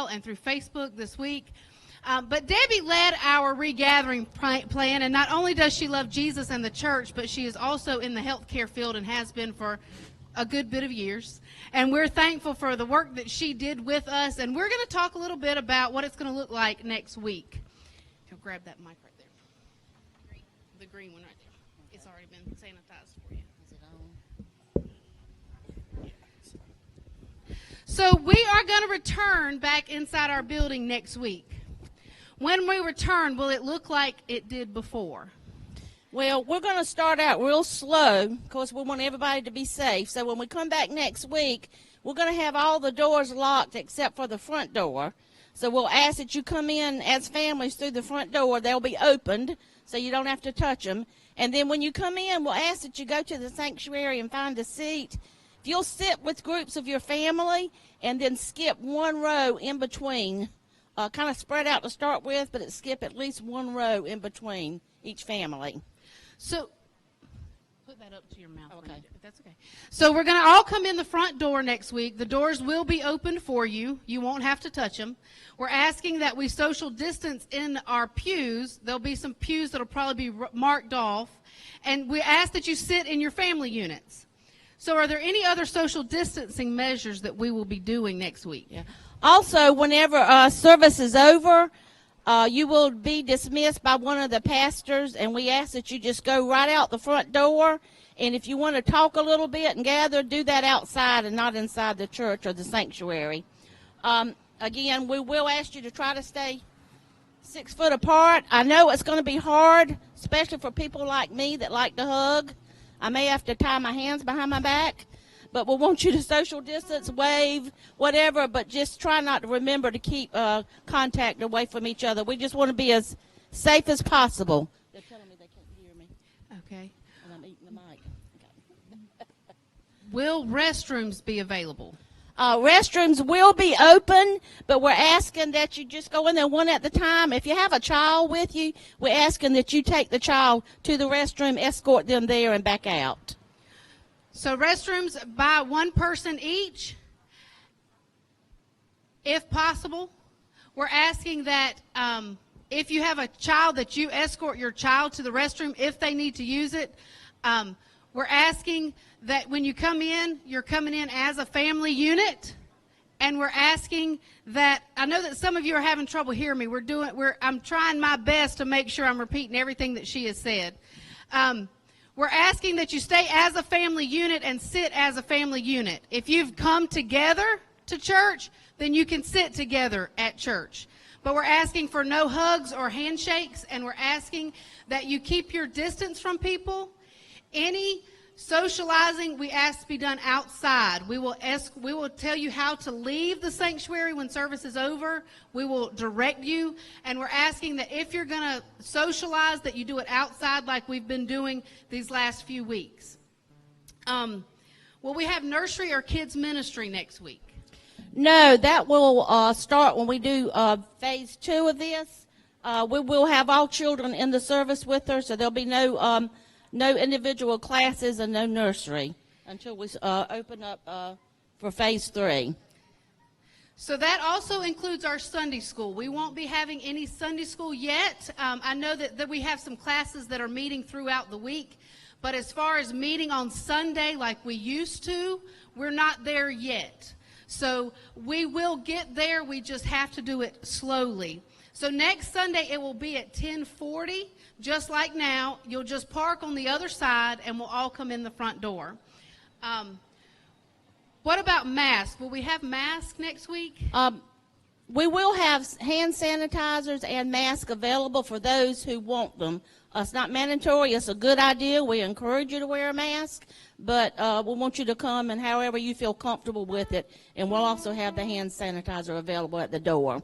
and through Facebook this week. But Debbie led our regathering plan, and not only does she love Jesus and the church, but she is also in the healthcare field and has been for a good bit of years. And we're thankful for the work that she did with us, and we're going to talk a little bit about what it's going to look like next week. You'll grab that mic right there. The green one right there. It's already been sanitized for you. Is it on? So we are going to return back inside our building next week. When we return, will it look like it did before? Well, we're going to start out real slow because we want everybody to be safe. So when we come back next week, we're going to have all the doors locked except for the front door. So we'll ask that you come in as families through the front door. They'll be opened so you don't have to touch them. And then when you come in, we'll ask that you go to the sanctuary and find a seat. If you'll sit with groups of your family and then skip one row in between. Kind of spread out to start with, but skip at least one row in between each family. So, put that up to your mouth. Okay. If that's okay. So we're going to all come in the front door next week. The doors will be opened for you. You won't have to touch them. We're asking that we social distance in our pews. There'll be some pews that'll probably be marked off. And we ask that you sit in your family units. So are there any other social distancing measures that we will be doing next week? Yeah. Also, whenever service is over, you will be dismissed by one of the pastors, and we ask that you just go right out the front door. And if you want to talk a little bit and gather, do that outside and not inside the church or the sanctuary. Again, we will ask you to try to stay 6 foot apart. I know it's going to be hard, especially for people like me that like to hug. I may have to tie my hands behind my back. But we want you to social distance, wave, whatever, but just try not to remember to keep contact away from each other. We just want to be as safe as possible. They're telling me they can't hear me. Okay. And I'm eating the mic. Okay. Will restrooms be available? Restrooms will be open, but we're asking that you just go in there one at a time. If you have a child with you, we're asking that you take the child to the restroom, escort them there, and back out. So restrooms by one person each, if possible. We're asking that if you have a child, that you escort your child to the restroom if they need to use it. We're asking that when you come in, you're coming in as a family unit. And we're asking that, I know that some of you are having trouble hearing me. I'm trying my best to make sure I'm repeating everything that she has said. We're asking that you stay as a family unit and sit as a family unit. If you've come together to church, then you can sit together at church. But we're asking for no hugs or handshakes, and we're asking that you keep your distance from people. Any socializing we ask to be done outside. We will tell you how to leave the sanctuary when service is over. We will direct you, and we're asking that if you're going to socialize, that you do it outside like we've been doing these last few weeks. Will we have nursery or kids ministry next week? No, that will start when we do phase 2 of this. We will have all children in the service with her, so there'll be no individual classes and no nursery until we open up for phase 3. So that also includes our Sunday school. We won't be having any Sunday school yet. I know that we have some classes that are meeting throughout the week, but as far as meeting on Sunday like we used to, we're not there yet. So we will get there. We just have to do it slowly. So next Sunday it will be at 10:40. Just like now, you'll just park on the other side, and we'll all come in the front door. What about masks? Will we have masks next week? We will have hand sanitizers and masks available for those who want them. It's not mandatory. It's a good idea. We encourage you to wear a mask, but we want you to come and however you feel comfortable with it, and we'll also have the hand sanitizer available at the door.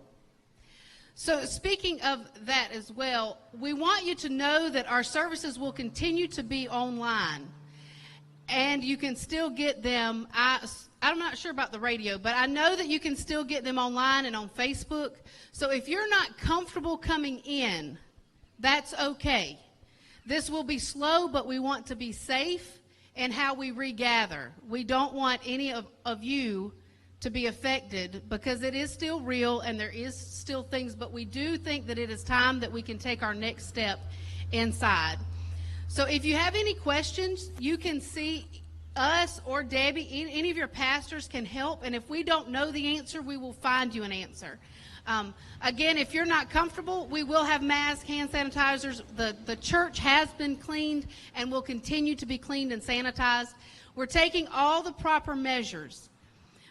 So speaking of that as well, we want you to know that our services will continue to be online, and you can still get them. I'm not sure about the radio, but I know that you can still get them online and on Facebook. So if you're not comfortable coming in, that's okay. This will be slow, but we want to be safe in how we regather. We don't want any of you to be affected, because it is still real and there is still things, but we do think that it is time that we can take our next step inside. So if you have any questions, you can see us or Debbie, any of your pastors can help, and if we don't know the answer, we will find you an answer. Again, if you're not comfortable, we will have masks, hand sanitizers. The church has been cleaned and will continue to be cleaned and sanitized. We're taking all the proper measures,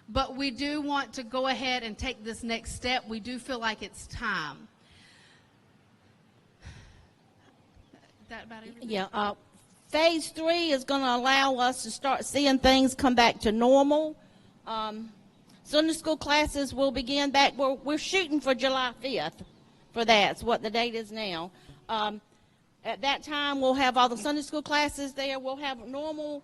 but we do want to go ahead and take this next step. We do feel like it's time. Is that about everything? Yeah. Phase 3 is going to allow us to start seeing things come back to normal. Sunday school classes will begin back. We're shooting for July 5th for that. It's what the date is now. At that time, we'll have all the Sunday school classes there. We'll have normal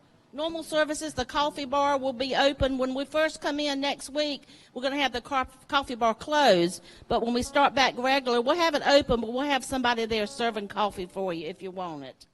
services. The coffee bar will be open. When we first come in next week, we're going to have the coffee bar closed. But when we start back regular, we'll have it open, but we'll have somebody there serving coffee for you if you want it.